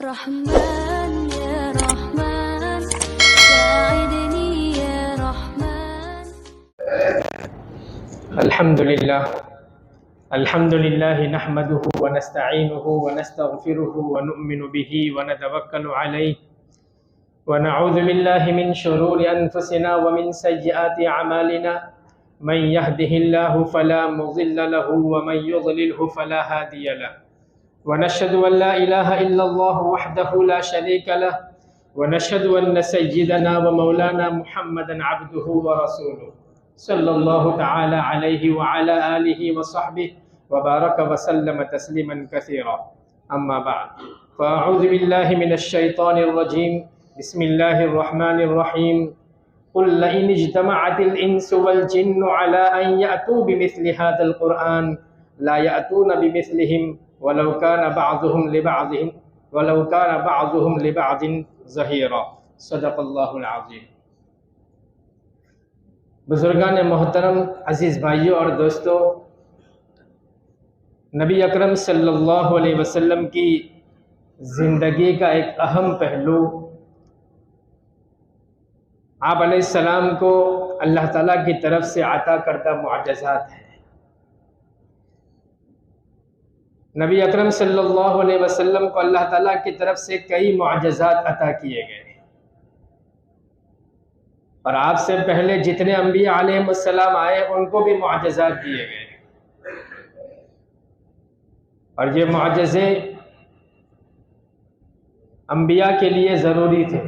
رحمن يا رحمن ساعدني يا رحمن. الحمد لله نحمده ونستعينه ونستغفره ونؤمن به ونتوكل عليه ونعوذ بالله من شرور أنفسنا ومن سيئات أعمالنا من يهده الله فلا مضل له ومن يضلله فلا هادي له ونشهد أن لا إله إلا الله وحده لا شريك له ونشهد أن سيدنا ومولانا محمدا عبده ورسوله صلى الله تعالى عليه وعلى آله وصحبه وبارك وسلم تسليما كثيرا. أما بعد فأعوذ بالله من الشيطان الرجيم. بسم الله الرحمن الرحيم. قل لئن اجتمعت الإنس والجن على أن يأتوا بمثل هذا القرآن لا يأتون بمثلهم ولو كان بعضهم لبعض ظهيرا. صدق اللہ العظیم. بزرگان محترم، عزیز بھائیوں اور دوستو، نبی اکرم صلی اللہ علیہ وسلم کی زندگی کا ایک اہم پہلو آپ علیہ السلام کو اللہ تعالیٰ کی طرف سے عطا کردہ معجزات ہیں. نبی اکرم صلی اللہ علیہ وسلم کو اللہ تعالیٰ کی طرف سے کئی معجزات عطا کیے گئے، اور آپ سے پہلے جتنے انبیاء علیہ السلام آئے ان کو بھی معجزات دیے گئے، اور یہ معجزے انبیاء کے لیے ضروری تھے.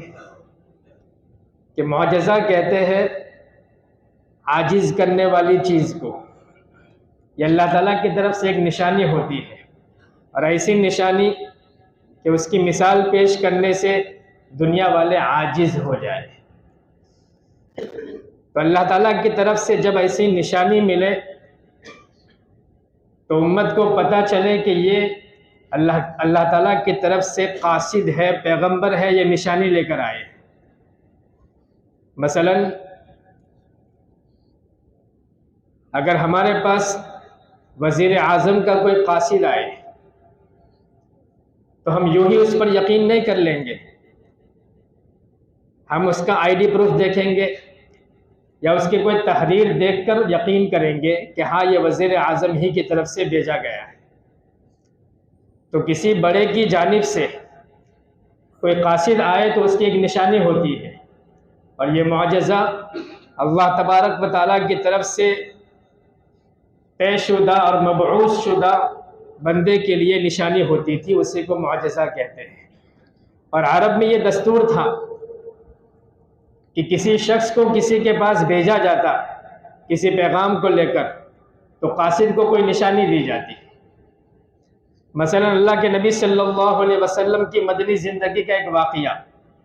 کہ معجزہ کہتے ہیں عاجز کرنے والی چیز کو. یہ اللہ تعالیٰ کی طرف سے ایک نشانی ہوتی ہے، اور ایسی نشانی کہ اس کی مثال پیش کرنے سے دنیا والے عاجز ہو جائے. تو اللہ تعالیٰ کی طرف سے جب ایسی نشانی ملے تو امت کو پتہ چلے کہ یہ اللہ تعالیٰ کی طرف سے قاصد ہے، پیغمبر ہے، یہ نشانی لے کر آئے. مثلا اگر ہمارے پاس وزیر اعظم کا کوئی قاصد آئے تو ہم یوں ہی اس پر یقین نہیں کر لیں گے. ہم اس کا آئی ڈی پروف دیکھیں گے یا اس کی کوئی تحریر دیکھ کر یقین کریں گے کہ ہاں یہ وزیر اعظم ہی کی طرف سے بھیجا گیا ہے. تو کسی بڑے کی جانب سے کوئی قاصد آئے تو اس کی ایک نشانی ہوتی ہے، اور یہ معجزہ اللہ تبارک و تعالیٰ کی طرف سے طے شدہ اور مبعوث شدہ بندے کے لیے نشانی ہوتی تھی، اسی کو معجزہ کہتے ہیں. اور عرب میں یہ دستور تھا کہ کسی شخص کو کسی کے پاس بھیجا جاتا کسی پیغام کو لے کر تو قاصد کو کوئی نشانی دی جاتی. مثلا اللہ کے نبی صلی اللہ علیہ وسلم کی مدنی زندگی کا ایک واقعہ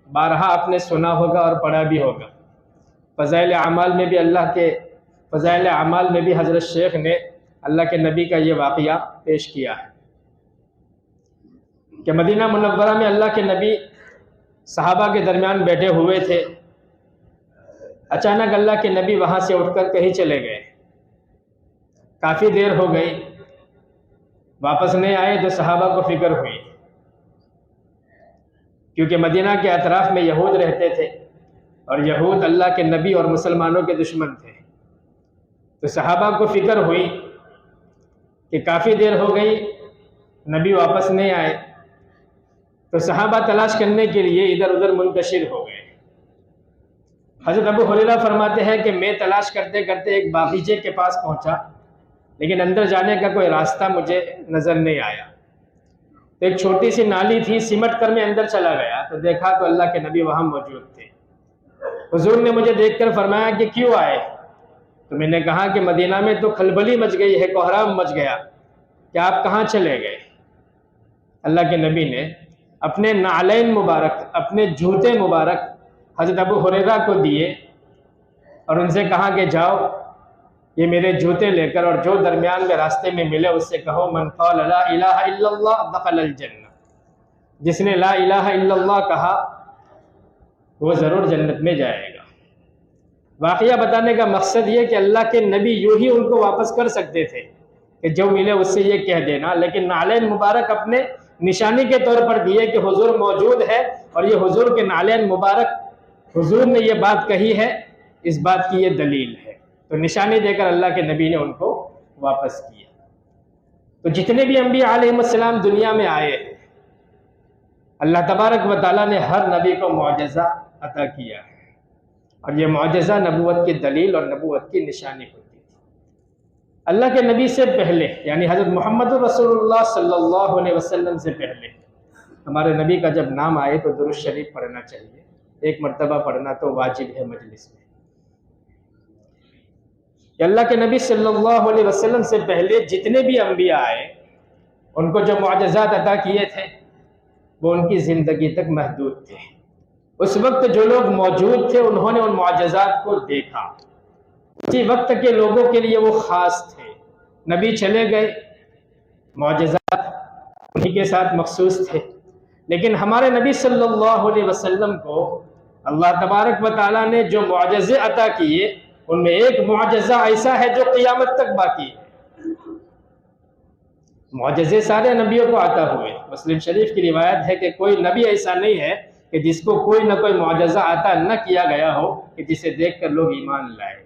بارہا آپ نے سنا ہوگا اور پڑھا بھی ہوگا. فضائل اعمال میں بھی حضرت شیخ نے اللہ کے نبی کا یہ واقعہ پیش کیا ہے کہ مدینہ منورہ میں اللہ کے نبی صحابہ کے درمیان بیٹھے ہوئے تھے. اچانک اللہ کے نبی وہاں سے اٹھ کر کہیں چلے گئے. کافی دیر ہو گئی، واپس نہیں آئے تو صحابہ کو فکر ہوئی، کیونکہ مدینہ کے اطراف میں یہود رہتے تھے، اور یہود اللہ کے نبی اور مسلمانوں کے دشمن تھے. تو صحابہ کو فکر ہوئی کہ کافی دیر ہو گئی، نبی واپس نہیں آئے. تو صحابہ تلاش کرنے کے لیے ادھر ادھر منتشر ہو گئے. حضرت ابو ہریرہ فرماتے ہیں کہ میں تلاش کرتے کرتے ایک باغیچے کے پاس پہنچا، لیکن اندر جانے کا کوئی راستہ مجھے نظر نہیں آیا. تو ایک چھوٹی سی نالی تھی، سمٹ کر میں اندر چلا گیا تو دیکھا تو اللہ کے نبی وہاں موجود تھے. حضور نے مجھے دیکھ کر فرمایا کہ کیوں آئے؟ تو میں نے کہا کہ مدینہ میں تو کھلبلی مچ گئی ہے، کوہرام مچ گیا، کہ آپ کہاں چلے گئے؟ اللہ کے نبی نے اپنے نعلین مبارک، اپنے جوتے مبارک حضرت ابو ہریرہ کو دیے اور ان سے کہا کہ جاؤ یہ میرے جوتے لے کر، اور جو درمیان میں راستے میں ملے اس سے کہو من قال لا الہ الا اللہ دخل الجنہ. جس نے لا الہ الا اللہ کہا وہ ضرور جنت میں جائے گا. واقعہ بتانے کا مقصد یہ کہ اللہ کے نبی یوں ہی ان کو واپس کر سکتے تھے کہ جو ملے اس سے یہ کہہ دینا، لیکن نعلین مبارک اپنے نشانی کے طور پر دیے کہ حضور موجود ہے اور یہ حضور کے نالین مبارک حضور نے یہ بات کہی ہے، اس بات کی یہ دلیل ہے۔ تو نشانی دے کر اللہ کے نبی نے ان کو واپس کیا۔ تو جتنے بھی انبیاء علیہ السلام دنیا میں آئے ہیں، اللہ تبارک و تعالیٰ نے ہر نبی کو معجزہ عطا کیا ہے، اور یہ معجزہ نبوت کی دلیل اور نبوت کی نشانی ہوتی تھی۔ اللہ کے نبی سے پہلے یعنی حضرت محمد رسول اللہ صلی اللہ علیہ وسلم سے پہلے ہمارے نبی کا جب نام آئے تو درود شریف پڑھنا چاہیے، ایک مرتبہ پڑھنا تو واجب ہے مجلس میں۔ کہ اللہ کے نبی صلی اللہ علیہ وسلم سے پہلے جتنے بھی انبیاء آئے ان کو جو معجزات عطا کیے تھے وہ ان کی زندگی تک محدود تھے۔ اس وقت جو لوگ موجود تھے انہوں نے ان معجزات کو دیکھا، اسی وقت کے لوگوں کے لیے وہ خاص تھے۔ نبی چلے گئے، معجزات انہی کے ساتھ مخصوص تھے، لیکن ہمارے نبی صلی اللہ علیہ وسلم کو اللہ تبارک و تعالیٰ نے جو معجزے عطا کیے ان میں ایک معجزہ ایسا ہے جو قیامت تک باقی ہے۔ معجزے سارے نبیوں کو عطا ہوئے، مسلم شریف کی روایت ہے کہ کوئی نبی ایسا نہیں ہے کہ جس کو کوئی نہ کوئی معجزہ عطا نہ کیا گیا ہو کہ جسے دیکھ کر لوگ ایمان لائے،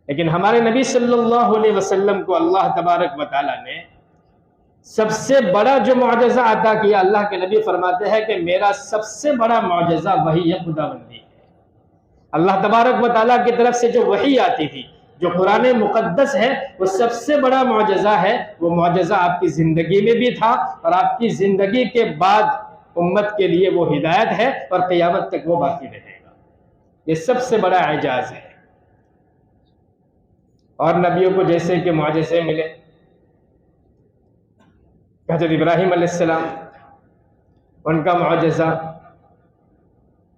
لیکن ہمارے نبی صلی اللہ علیہ وسلم کو اللہ تبارک و تعالیٰ نے سب سے بڑا جو معجزہ عطا کیا، اللہ کے نبی فرماتے ہیں کہ میرا سب سے بڑا معجزہ وحی خداوندی ہے۔ اللہ تبارک و تعالیٰ کی طرف سے جو وحی آتی تھی، جو قرآن مقدس ہے، وہ سب سے بڑا معجزہ ہے۔ وہ معجزہ آپ کی زندگی میں بھی تھا اور آپ کی زندگی کے بعد امت کے لیے وہ ہدایت ہے اور قیامت تک وہ باقی رہے گا۔ یہ سب سے بڑا اعجاز ہے۔ اور نبیوں کو جیسے کہ معجزے ملے، حضرت ابراہیم علیہ السلام ان کا معجزہ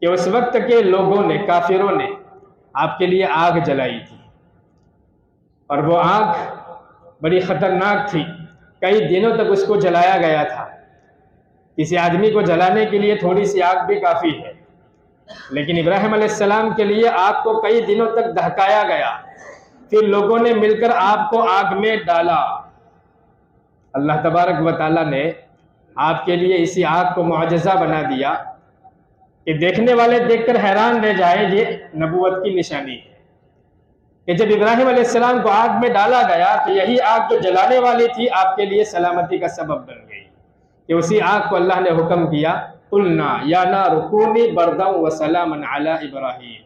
کہ اس وقت کے لوگوں نے، کافروں نے آپ کے لیے آگ جلائی تھی، اور وہ آگ بڑی خطرناک تھی، کئی دنوں تک اس کو جلایا گیا تھا۔ کسی آدمی کو جلانے کے لیے تھوڑی سی آگ بھی کافی ہے، لیکن ابراہیم علیہ السلام کے لیے آگ کو کئی دنوں تک دہکایا گیا، پھر لوگوں نے مل کر آگ کو آگ میں ڈالا۔ اللہ تبارک و تعالیٰ نے آپ کے لیے اسی آگ کو معجزہ بنا دیا کہ دیکھنے والے دیکھ کر حیران رہ جائے۔ یہ نبوت کی نشانی ہے کہ جب ابراہیم علیہ السلام کو آگ میں ڈالا گیا تو یہی آگ جو جلانے والی تھی آپ کے لیے سلامتی کا سبب بن گئی، کہ اسی آگ کو اللہ نے حکم کیا، قلنا یا نار کونی بردا وسلاما علی ابراہیم،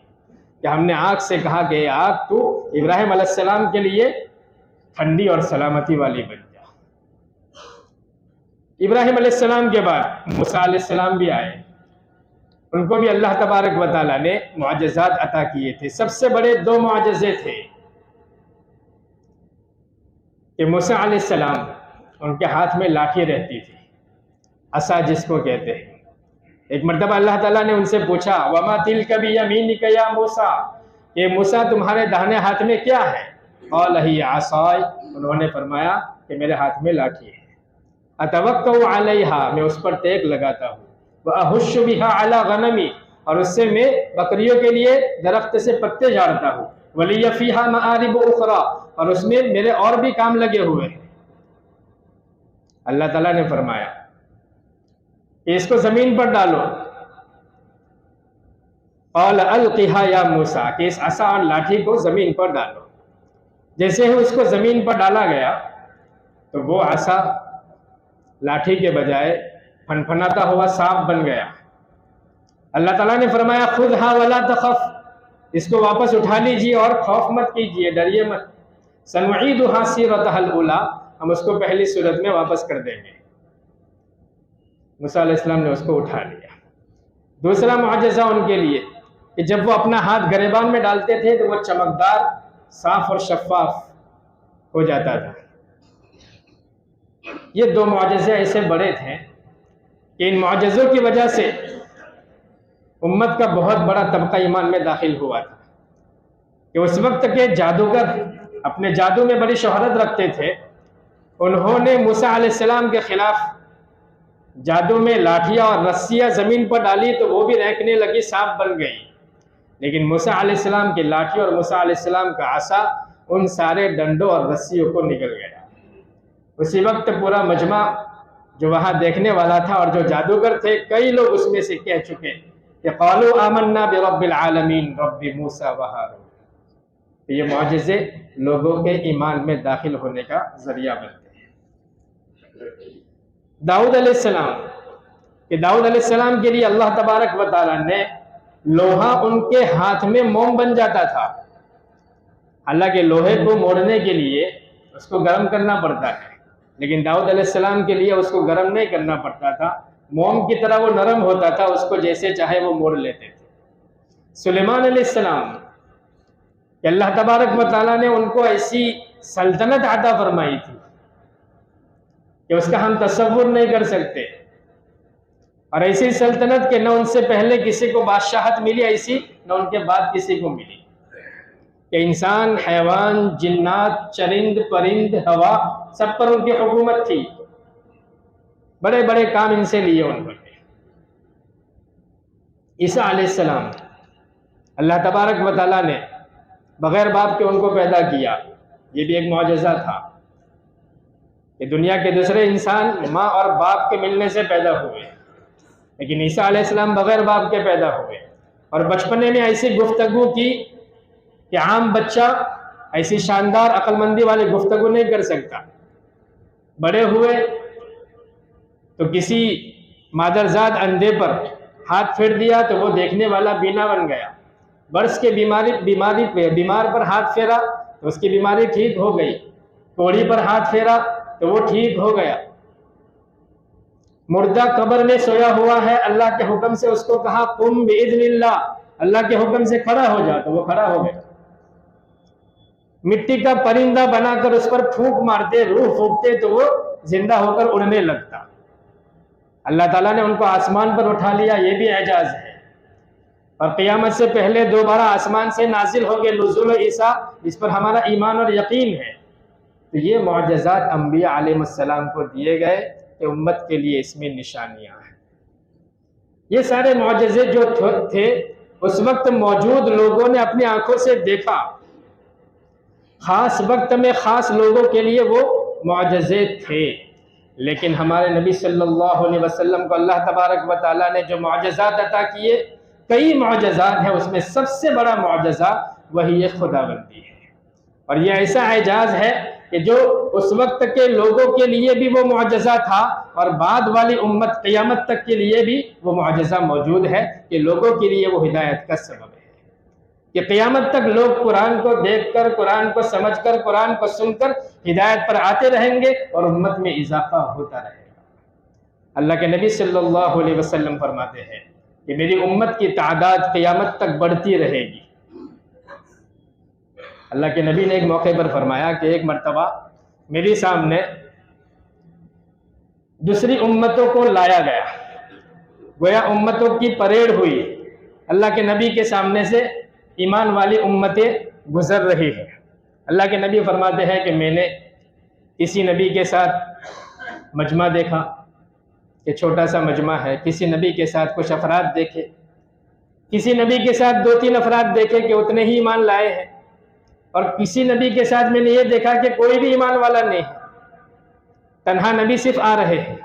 کہ ہم نے آگ سے کہا کہ آگ تو ابراہیم علیہ السلام کے لیے ٹھنڈی اور سلامتی والی بن جا۔ ابراہیم علیہ السلام کے بعد موسیٰ علیہ السلام بھی آئے، ان کو بھی اللہ تبارک و تعالیٰ نے معجزات عطا کیے تھے۔ سب سے بڑے دو معجزے تھے کہ موسیٰ علیہ السلام ان کے ہاتھ میں لاٹھی رہتی تھی، عصا جس کو کہتے ہیں۔ ایک مرتبہ اللہ تعالیٰ نے ان سے پوچھا، وَمَا تِلْكَ بِيَمِينِكَ يَا مُوسَىٰ، کہ موسیٰ تمہارے داہنے ہاتھ میں کیا ہے؟ قَالَ هِيَ عَصَايَ، انہوں نے فرمایا کہ میرے ہاتھ میں لاٹھی ہے، أَتَوَكَّأُ عَلَيْهَا، میں اس پر ٹیک لگاتا ہوں، وَأَهُشُّ بِهَا عَلَىٰ غَنَمِي، اور اس سے میں بکریوں کے لیے درخت سے پتے جھاڑتا ہوں، وَلِيَ فِيهَا مَآرِبُ أُخْرَىٰ، اور اس میں میرے اور بھی کام لگے ہوئے ہیں۔ اللہ تعالیٰ نے فرمایا کہ اس کو زمین پر ڈالو، قَالَ أَلْقِهَا يَا مُوسَىٰ، کہ اس عصا اور لاٹھی کو زمین پر ڈالو۔ جیسے ہی اس کو زمین پر ڈالا گیا تو وہ عصا لاٹھی کے بجائے پھنپھناتا ہوا سانپ بن گیا۔ اللہ تعالیٰ نے فرمایا خُذْهَا وَلَا تَخَفْ، اس کو واپس اٹھا لیجیے اور خوف مت کیجیے، ڈریے مت، سَنُعِيدُهَا سِيرَتَهَا الْأُولَىٰ، ہم اس کو پہلی صورت میں واپس کر دیں گے۔ موسیٰ علیہ السلام نے اس کو اٹھا لیا۔ دوسرا معجزہ ان کے لیے کہ جب وہ اپنا ہاتھ گریبان میں ڈالتے تھے تو وہ چمکدار، صاف اور شفاف ہو جاتا تھا۔ یہ دو معجزے ایسے بڑے تھے کہ ان معجزوں کی وجہ سے امت کا بہت بڑا طبقہ ایمان میں داخل ہوا تھا، کہ اس وقت کے جادوگر اپنے جادو میں بڑی شہرت رکھتے تھے، انہوں نے موسیٰ علیہ السلام کے خلاف جادو میں لاٹھیاں اور رسیاں زمین پر ڈالی تو وہ بھی رینکنے لگی، سانپ بن گئی، لیکن موسیٰ علیہ السلام کی لاٹھی اور موسیٰ علیہ السلام کا عصا ان سارے ڈنڈوں اور رسیوں کو نگل گیا۔ اسی وقت پورا مجمع جو وہاں دیکھنے والا تھا اور جو جادوگر تھے، کئی لوگ اس میں سے کہہ چکے کہ قالوا آمنا برب العالمین رب موسیٰ و ہارون۔ یہ معجزے لوگوں کے ایمان میں داخل ہونے کا ذریعہ بنتے ہیں۔ داؤد علیہ السلام، کہ داؤد علیہ السلام کے لیے اللہ تبارک و تعالیٰ نے لوہا ان کے ہاتھ میں موم بن جاتا تھا۔ حالانکہ لوہے کو موڑنے کے لیے اس کو گرم کرنا پڑتا ہے، لیکن داؤد علیہ السلام کے لیے اس کو گرم نہیں کرنا پڑتا تھا، موم کی طرح وہ نرم ہوتا تھا، اس کو جیسے چاہے وہ موڑ لیتے تھے۔ سلیمان علیہ السلام کہ اللہ تبارک و تعالیٰ نے ان کو ایسی سلطنت عطا فرمائی تھی کہ اس کا ہم تصور نہیں کر سکتے، اور ایسی سلطنت کہ نہ ان سے پہلے کسی کو بادشاہت ملی ایسی، نہ ان کے بعد کسی کو ملی، کہ انسان، حیوان، جنات، چرند پرند، ہوا، سب پر ان کی حکومت تھی، بڑے بڑے کام ان سے لیے انہوں نے۔ عیسیٰ علیہ السلام، اللہ تبارک و تعالیٰ نے بغیر باپ کے ان کو پیدا کیا، یہ بھی ایک معجزہ تھا کہ دنیا کے دوسرے انسان ماں اور باپ کے ملنے سے پیدا ہوئے، لیکن عیسیٰ علیہ السلام بغیر باپ کے پیدا ہوئے، اور بچپنے میں ایسی گفتگو کی کہ عام بچہ ایسی شاندار عقل مندی والی گفتگو نہیں کر سکتا۔ بڑے ہوئے تو کسی مادرزاد اندھے پر ہاتھ پھیر دیا تو وہ دیکھنے والا بینا بن گیا، برس کے بیمار پر ہاتھ پھیرا تو اس کی بیماری ٹھیک ہو گئی، کوڑی پر ہاتھ پھیرا تو وہ ٹھیک ہو گیا، مردہ قبر میں سویا ہوا ہے، اللہ کے حکم سے اس کو کہا قم باذن اللہ، اللہ کے حکم سے کھڑا ہو جا تو وہ کھڑا ہو گیا، مٹی کا پرندہ بنا کر اس پر پھونک مارتے، روح پھونکتے تو وہ زندہ ہو کر اڑنے لگتا۔ اللہ تعالیٰ نے ان کو آسمان پر اٹھا لیا، یہ بھی اعجاز ہے، اور قیامت سے پہلے دوبارہ آسمان سے نازل ہو گئے نزول عیسیٰ، جس پر ہمارا ایمان اور یقین ہے۔ تو یہ معجزات انبیاء علیہ السلام کو دیے گئے کہ امت کے لیے اس میں نشانیاں ہیں۔ یہ سارے معجزے جو تھے اس وقت موجود لوگوں نے اپنی آنکھوں سے دیکھا، خاص وقت میں خاص لوگوں کے لیے وہ معجزے تھے، لیکن ہمارے نبی صلی اللہ علیہ وسلم کو اللہ تبارک و تعالیٰ نے جو معجزات عطا کیے، کئی معجزات ہیں، اس میں سب سے بڑا معجزہ وہی خداوندی ہے، اور یہ ایسا اعجاز ہے کہ جو اس وقت کے لوگوں کے لیے بھی وہ معجزہ تھا، اور بعد والی امت قیامت تک کے لیے بھی وہ معجزہ موجود ہے کہ لوگوں کے لیے وہ ہدایت کا سبب ہے، کہ قیامت تک لوگ قرآن کو دیکھ کر، قرآن کو سمجھ کر، قرآن کو سن کر ہدایت پر آتے رہیں گے اور امت میں اضافہ ہوتا رہے گا۔ اللہ کے نبی صلی اللہ علیہ وسلم فرماتے ہیں کہ میری امت کی تعداد قیامت تک بڑھتی رہے گی۔ اللہ کے نبی نے ایک موقع پر فرمایا کہ ایک مرتبہ میرے سامنے دوسری امتوں کو لایا گیا، گویا امتوں کی پریڈ ہوئی، اللہ کے نبی کے سامنے سے ایمان والی امتیں گزر رہی ہیں۔ اللہ کے نبی فرماتے ہیں کہ میں نے کسی نبی کے ساتھ مجمع دیکھا کہ چھوٹا سا مجمع ہے، کسی نبی کے ساتھ کچھ افراد دیکھے، کسی نبی کے ساتھ 2-3 افراد دیکھے کہ اتنے ہی ایمان لائے ہیں، اور کسی نبی کے ساتھ میں نے یہ دیکھا کہ کوئی بھی ایمان والا نہیں ہے، تنہا نبی صرف آ رہے ہیں۔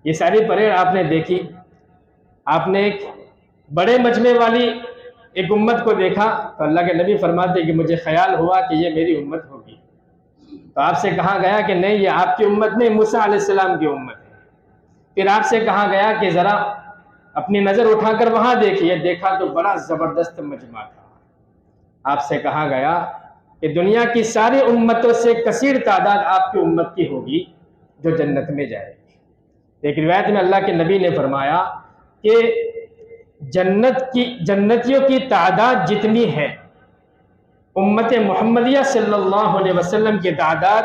یہ ساری پریڈ آپ نے دیکھی، آپ نے ایک بڑے مجمع والی ایک امت کو دیکھا، تو اللہ کے نبی فرماتے کہ مجھے خیال ہوا کہ یہ میری امت ہوگی، تو آپ سے کہا گیا کہ نہیں، یہ آپ کی امت نہیں، موسیٰ علیہ السلام کی امت ہے۔ پھر آپ سے کہا گیا کہ ذرا اپنی نظر اٹھا کر وہاں دیکھیے، دیکھا تو بڑا زبردست مجمع تھا۔ آپ سے کہا گیا کہ دنیا کی ساری امتوں سے کثیر تعداد آپ کی امت کی ہوگی جو جنت میں جائے گی۔ ایک روایت میں اللہ کے نبی نے فرمایا کہ جنتیوں کی تعداد جتنی ہے، امت محمدیہ صلی اللہ علیہ وسلم کی تعداد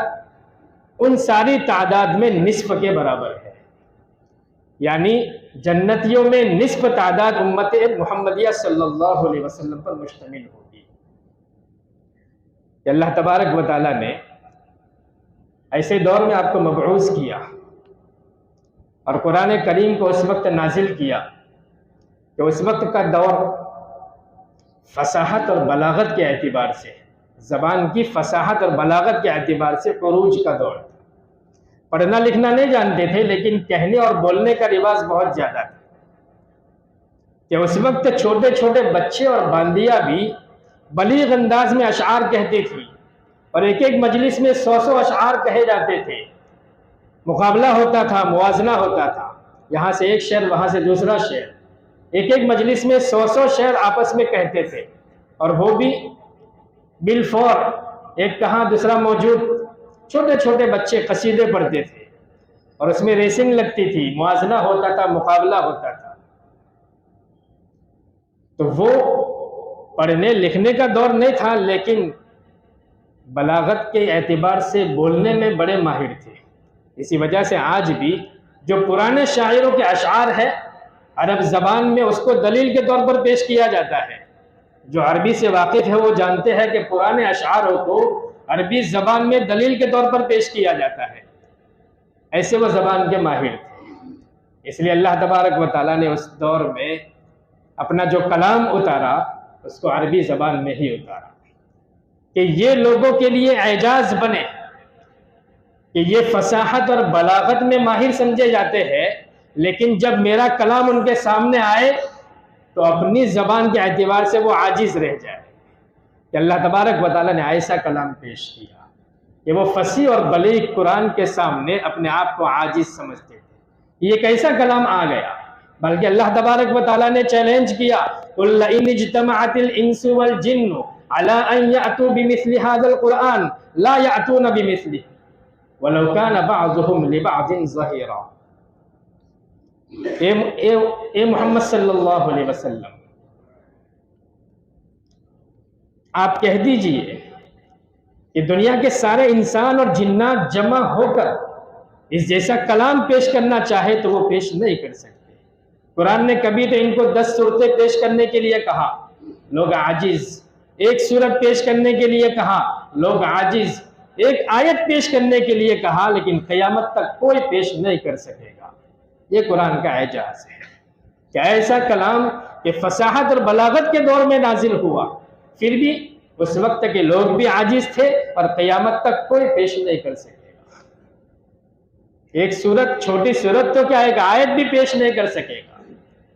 ان ساری تعداد میں نصف کے برابر ہے، یعنی جنتیوں میں نصف تعداد امت محمدیہ صلی اللہ علیہ وسلم پر مشتمل ہوگی۔ کہ اللہ تبارک و تعالیٰ نے ایسے دور میں آپ کو مبعوث کیا اور قرآن کریم کو اس وقت نازل کیا کہ اس وقت کا دور فصاحت اور بلاغت کے اعتبار سے، زبان کی فصاحت اور بلاغت کے اعتبار سے عروج کا دور تھا۔ پڑھنا لکھنا نہیں جانتے تھے، لیکن کہنے اور بولنے کا رواج بہت زیادہ تھا کہ اس وقت چھوٹے چھوٹے بچے اور باندیاں بھی بلیغ انداز میں اشعار کہتی تھی، اور ایک ایک مجلس میں 100 اشعار کہے جاتے تھے، مقابلہ ہوتا تھا، موازنہ ہوتا تھا، یہاں سے ایک شعر وہاں سے دوسرا شعر، ایک ایک مجلس میں 100 شعر آپس میں کہتے تھے، اور وہ بھی بالفور، ایک کہاں دوسرا موجود۔ چھوٹے چھوٹے بچے قصیدے پڑھتے تھے اور اس میں ریسنگ لگتی تھی، موازنہ ہوتا تھا، مقابلہ ہوتا تھا۔ تو وہ پڑھنے لکھنے کا دور نہیں تھا، لیکن بلاغت کے اعتبار سے بولنے میں بڑے ماہر تھے۔ اسی وجہ سے آج بھی جو پرانے شاعروں کے اشعار ہیں عرب زبان میں اس کو دلیل کے طور پر پیش کیا جاتا ہے۔ جو عربی سے واقف ہے وہ جانتے ہیں کہ پرانے اشعاروں کو عربی زبان میں دلیل کے طور پر پیش کیا جاتا ہے، ایسے وہ زبان کے ماہر تھے۔ اس لیے اللہ تبارک و تعالیٰ نے اس دور میں اپنا جو کلام اتارا اس کو عربی زبان میں ہی اتارا کہ یہ لوگوں کے لیے اعجاز بنے کہ یہ فصاحت اور بلاغت میں ماہر سمجھے جاتے ہیں، لیکن جب میرا کلام ان کے سامنے آئے تو اپنی زبان کے اعتبار سے وہ عاجز رہ جائے۔ کہ اللہ تبارک و تعالیٰ نے ایسا کلام پیش کیا کہ وہ فصیح اور بلیغ قرآن کے سامنے اپنے آپ کو عاجز سمجھتے تھے۔ یہ کیسا کلام آ گیا؟ بلکہ اللہ تبارک و تعالیٰ نے چیلنج کیا، قُلْ لَئِنِ اجْتَمَعَتِ الْإِنسُ وَالْجِنُّ عَلَىٰ أَن يَأْتُوا بِمِثْلِ هَذَا الْقُرْآنِ لَا يَأْتُونَ بِمِثْلِهِ وَلَوْ كَانَ بَعْضُهُمْ لِبَعْضٍ ظَهِيرًا۔ اے محمد صلی اللہ علیہ وسلم، آپ کہہ دیجئے کہ دنیا کے سارے انسان اور جنات جمع ہو کر اس جیسا کلام پیش کرنا چاہے تو وہ پیش نہیں کر سکتے۔ قرآن نے کبھی تو ان کو 10 صورتیں پیش کرنے کے لیے کہا، لوگ عاجز، ایک صورت پیش کرنے کے لیے کہا، لوگ عاجز، ایک آیت پیش کرنے کے لیے کہا، لیکن قیامت تک کوئی پیش نہیں کر سکے گا۔ یہ قرآن کا اعجاز ہے کہ ایسا کلام کہ فصاحت اور بلاغت کے دور میں نازل ہوا، پھر بھی اس وقت کے لوگ بھی عاجز تھے اور قیامت تک کوئی پیش نہیں کر سکے گا۔ ایک صورت، چھوٹی صورت تو کیا ایک آیت بھی پیش نہیں کر سکے گا۔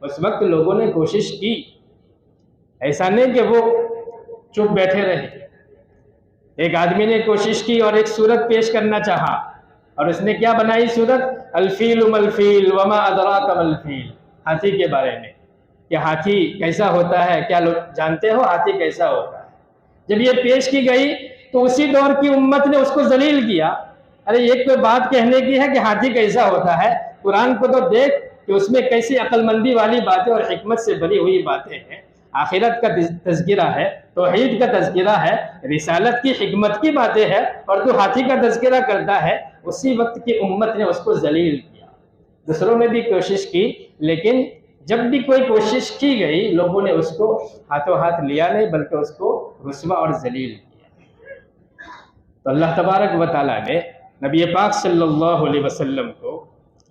اس وقت لوگوں نے کوشش کی، ایسا نہیں کہ وہ چپ بیٹھے رہے۔ ایک آدمی نے کوشش کی اور ایک صورت پیش کرنا چاہا، اور اس نے کیا بنائی صورت؟ الفیل ملفیل وما ادراک ملفیل، ہاتھی کے بارے میں کہ ہاتھی کیسا ہوتا ہے، کیا لوگ جانتے ہو ہاتھی کیسا ہوتا ہے؟ جب یہ پیش کی گئی تو اسی دور کی امت نے اس کو ذلیل کیا۔ ارے یہ کوئی بات کہنے کی ہے کہ ہاتھی کیسا ہوتا ہے؟ قرآن کو تو دیکھ کہ اس میں کیسی عقل مندی والی باتیں اور حکمت سے بھری ہوئی باتیں ہیں، آخرت کا تذکرہ ہے، توحید کا تذکرہ ہے، رسالت کی حکمت کی باتیں ہیں، اور تو ہاتھی کا تذکرہ کرتا ہے۔ اسی وقت کی امت نے اس کو ذلیل کیا۔ دوسروں نے بھی کوشش کی، لیکن جب بھی کوئی کوشش کی گئی لوگوں نے اس کو ہاتھوں ہاتھ لیا نہیں، بلکہ اس کو رسوا اور ذلیل کیا۔ تو اللہ تبارک و تعالیٰ نے نبی پاک صلی اللہ علیہ وسلم کو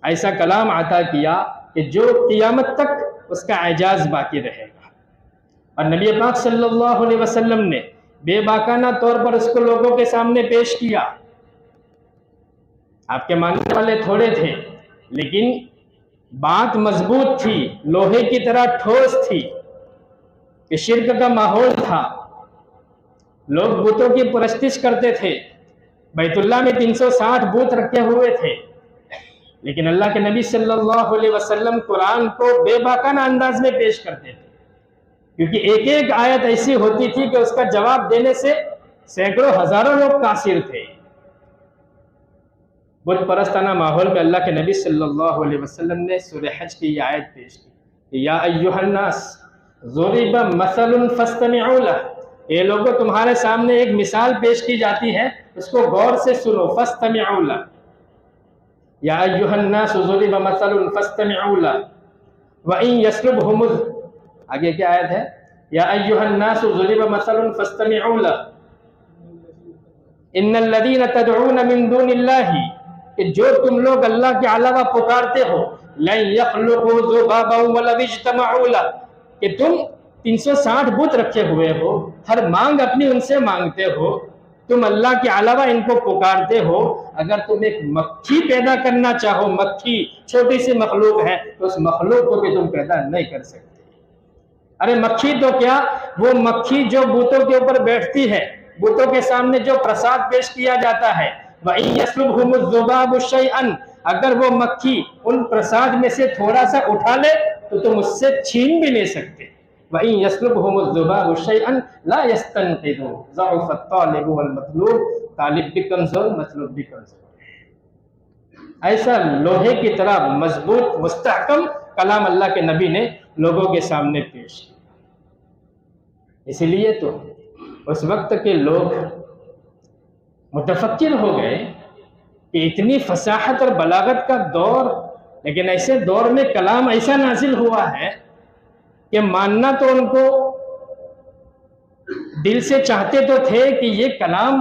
ایسا کلام عطا کیا کہ جو قیامت تک اس کا اعجاز باقی رہے گا، اور نبی پاک صلی اللہ علیہ وسلم نے بے باکانہ طور پر اس کو لوگوں کے سامنے پیش کیا۔ آپ کے ماننے والے تھوڑے تھے، لیکن بات مضبوط تھی، لوہے کی طرح ٹھوس تھی، کہ شرک کا ماحول تھا، لوگ بتوں کی پرستش کرتے تھے، بیت اللہ میں 360 بت رکھے ہوئے تھے، لیکن اللہ کے نبی صلی اللہ علیہ وسلم قرآن کو بے باکانہ انداز میں پیش کرتے تھے، کیونکہ ایک ایک آیت ایسی ہوتی تھی کہ اس کا جواب دینے سے سینکڑوں ہزاروں لوگ قاصر تھے۔ بت پرستانہ ماحول میں اللہ کے نبی صلی اللہ علیہ وسلم نے سورہ حج کی یہ آیت پیش کی، یا ایھا الناس ضرب مثل فاستمعوا لہ، اے لوگوں تمہارے سامنے ایک مثال پیش کی جاتی ہے، اس کو غور سے سنو، فاستمعوا لہ، یا ایھا الناس ضرب مثل فاستمعوا لہ وَإِن يَسْلُبْهُمُ آگے کیا آیت ہے؟ یا ایھا الناس ضرب مثل فاستمعوا لہ ان الذین تدعون من دون اللہ، کہ جو تم لوگ اللہ کے علاوہ پکارتے ہو، لن یخلقوا ذبابا ولو اجتمعوا لہ، کہ تم 360 بت رکھے ہوئے ہو، ہر مانگ اپنی ان سے مانگتے ہو، تم اللہ کے علاوہ ان کو پکارتے ہو. اگر تم ایک مکھی پیدا کرنا چاہو، مکھی چھوٹی سی مخلوق ہے، تو اس مخلوق کو بھی تم پیدا نہیں کر سکتے. ارے مکھی تو کیا، وہ مکھی جو بتوں کے اوپر بیٹھتی ہے، بتوں کے سامنے جو پرساد پیش کیا جاتا ہے، وَإِن يَسْلُبْهُمُ الذُّبَابُ شَيْئًا، اگر وہ مکھی ان پرساد میں سے تھوڑا سا اٹھا لے تو تم اس سے چھین بھی نہیں سکتے. وَإِن يَسْلُبْهُمُ الذُّبَابُ شَيْئًا لَا يَسْتَنقِذُوهُ ضَعُفَ الطَّالِبُ وَالْمَطْلُوبُ، طالب بھی کمزور، مطلوب بھی کمزور. ایسا لوہے کی طرح مضبوط مستحکم کلام اللہ کے نبی نے لوگوں کے سامنے پیش کیا. اسی لیے تو اس وقت کے لوگ متفکر ہو گئے کہ اتنی فصاحت اور بلاغت کا دور، لیکن ایسے دور میں کلام ایسا نازل ہوا ہے کہ ماننا تو ان کو دل سے چاہتے تو تھے کہ یہ کلام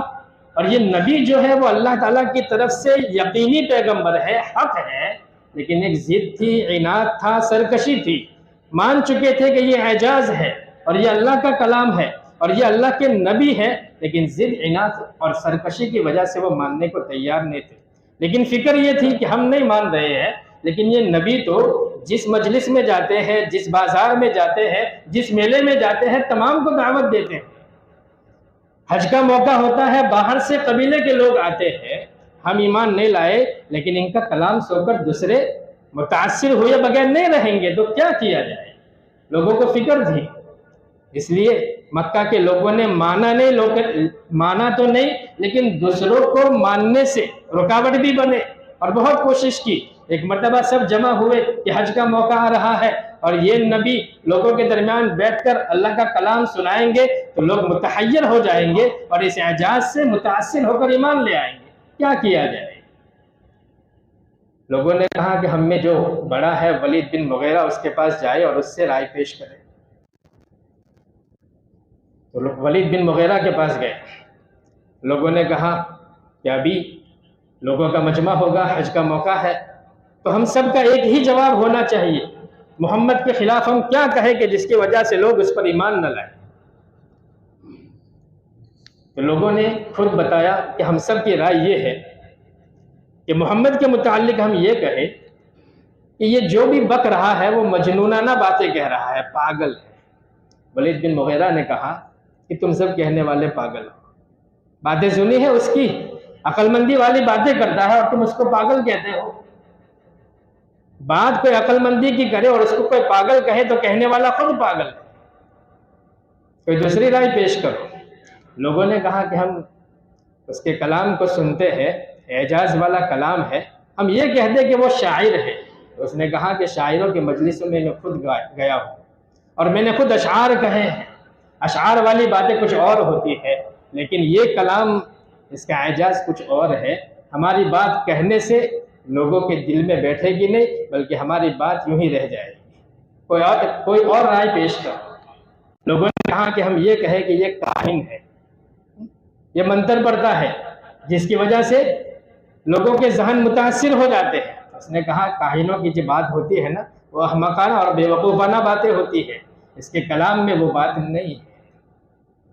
اور یہ نبی جو ہے وہ اللہ تعالیٰ کی طرف سے یقینی پیغمبر ہے، حق ہے، لیکن ایک ضد تھی، عناد تھا، سرکشی تھی. مان چکے تھے کہ یہ اعجاز ہے اور یہ اللہ کا کلام ہے اور یہ اللہ کے نبی ہے، لیکن ضد، عناد اور سرکشی کی وجہ سے وہ ماننے کو تیار نہیں تھے. لیکن فکر یہ تھی کہ ہم نہیں مان رہے ہیں، لیکن یہ نبی تو جس مجلس میں جاتے ہیں، جس بازار میں جاتے ہیں، جس میلے میں جاتے ہیں، تمام کو دعوت دیتے ہیں. حج کا موقع ہوتا ہے، باہر سے قبیلے کے لوگ آتے ہیں. ہم ایمان نہیں لائے، لیکن ان کا کلام سن کر دوسرے متاثر ہوئے بغیر نہیں رہیں گے تو کیا کیا جائے. لوگوں کو فکر تھی. اس لیے مکہ کے لوگوں نے مانا تو نہیں، لیکن دوسروں کو ماننے سے رکاوٹ بھی بنے اور بہت کوشش کی. ایک مرتبہ سب جمع ہوئے کہ حج کا موقع آ رہا ہے اور یہ نبی لوگوں کے درمیان بیٹھ کر اللہ کا کلام سنائیں گے تو لوگ متحیر ہو جائیں گے اور اس اعجاز سے متاثر ہو کر ایمان لے آئیں گے. کیا کیا جائے؟ لوگوں نے کہا کہ ہم میں جو بڑا ہے ولید بن مغیرہ، اس کے پاس جائے اور اس سے رائے پیش کرے. تو ولید بن مغیرہ کے پاس گئے. لوگوں نے کہا کہ ابھی لوگوں کا مجمع ہوگا، حج کا موقع ہے، تو ہم سب کا ایک ہی جواب ہونا چاہیے. محمد کے خلاف ہم کیا کہیں کہ جس کی وجہ سے لوگ اس پر ایمان نہ لائیں؟ تو لوگوں نے خود بتایا کہ ہم سب کی رائے یہ ہے کہ محمد کے متعلق ہم یہ کہیں کہ یہ جو بھی بک رہا ہے وہ مجنونانہ باتیں کہہ رہا ہے، پاگل ہے. ولید بن مغیرہ نے کہا کہ تم سب کہنے والے پاگل ہو. باتیں سنی ہے اس کی، عقل مندی والی باتیں کرتا ہے اور تم اس کو پاگل کہتے ہو. بات کوئی عقل مندی کی کرے اور اس کو کوئی پاگل کہے تو کہنے والا خود پاگل ہے. کوئی دوسری رائے پیش کرو. لوگوں نے کہا کہ ہم اس کے کلام کو سنتے ہیں، اعجاز والا کلام ہے، ہم یہ کہہ دیں کہ وہ شاعر ہے. اس نے کہا کہ شاعروں کے مجلسوں میں میں خود گیا ہوں اور میں نے خود اشعار کہے ہیں. اشعار والی باتیں کچھ اور ہوتی ہے، لیکن یہ کلام، اس کا اعجاز کچھ اور ہے. ہماری بات کہنے سے لوگوں کے دل میں بیٹھے گی نہیں، بلکہ ہماری بات یوں ہی رہ جائے گی. کوئی اور رائے پیش کرو. لوگوں نے کہا کہ ہم یہ کہیں کہ یہ کاہن ہے، یہ منتر پڑھتا ہے، جس کی وجہ سے لوگوں کے ذہن متاثر ہو جاتے ہیں. اس نے کہا کاہنوں کی جو بات ہوتی ہے نا، وہ احمقانہ اور بے وقوفانہ باتیں ہوتی ہے، اس کے کلام میں وہ بات نہیں ہے.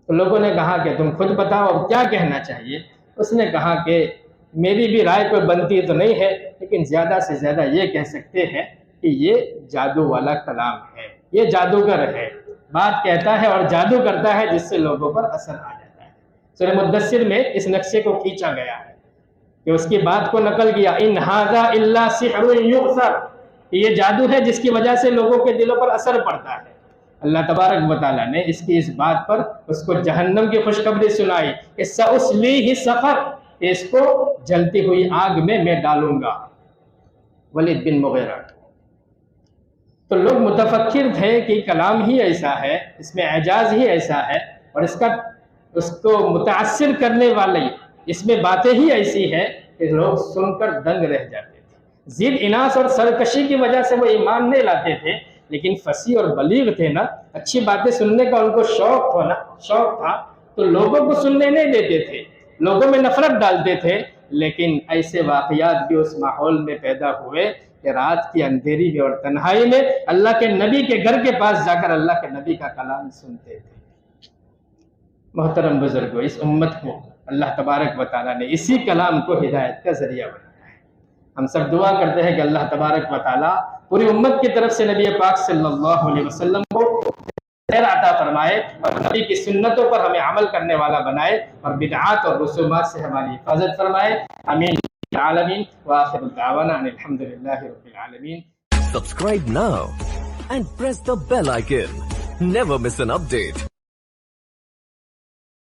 تو لوگوں نے کہا کہ تم خود بتاؤ اب کیا کہنا چاہیے. اس نے کہا کہ میری بھی رائے کوئی بنتی تو نہیں ہے، لیکن زیادہ سے زیادہ یہ کہہ سکتے ہیں کہ یہ جادو والا کلام ہے، یہ جادوگر ہے، بات کہتا ہے اور جادو کرتا ہے جس سے لوگوں پر اثر آ جاتا ہے. سورہ مدثر میں اس نقشے کو کھینچا گیا ہے کہ اس کی بات کو نقل کیا، ان ھذا الا سحر یؤثر، یہ جادو ہے جس کی وجہ سے لوگوں کے دلوں پر اثر پڑتا ہے. اللہ تبارک و تعالیٰ نے اس کی اس بات پر اس کو جہنم کی خوشخبری سنائی کہ سأصلیہ سقر، اس کو جلتی ہوئی آگ میں ڈالوں گا. ولید بن مغیرہ. تو لوگ متفکر تھے کہ کلام ہی ایسا ہے، اس میں اعجاز ہی ایسا ہے اور اس کو متاثر کرنے والی اس میں باتیں ہی ایسی ہے کہ لوگ سن کر دنگ رہ جاتے تھے. ضد، اناث اور سرکشی کی وجہ سے وہ ایمان نہیں لاتے تھے، لیکن فصیح اور بلیغ تھے نا، اچھی باتیں سننے کا ان کو شوق تھا، تو لوگوں کو سننے نہیں دیتے تھے، لوگوں میں نفرت ڈالتے تھے. لیکن ایسے واقعات بھی اس ماحول میں پیدا ہوئے کہ رات کی اندھیری میں اور تنہائی میں اللہ کے نبی کے گھر کے پاس جا کر اللہ کے نبی کا کلام سنتے تھے. محترم بزرگوں، اس امت کو اللہ تبارک و تعالیٰ نے اسی کلام کو ہدایت کا ذریعہ بنایا ہے۔ ہم سب دعا کرتے ہیں کہ اللہ تبارک و تعالیٰ پوری امت کی طرف سے نبی پاک صلی اللہ علیہ وسلم کو خیر عطا فرمائے اور نبی کی سنتوں پر ہمیں عمل کرنے والا بنائے اور بدعات اور رسومات سے ہماری حفاظت فرمائے۔ آمین العالمین وآخر دعوانا ان الحمدللہ رب العالمین۔ Subscribe now and press the bell icon. Never miss an update.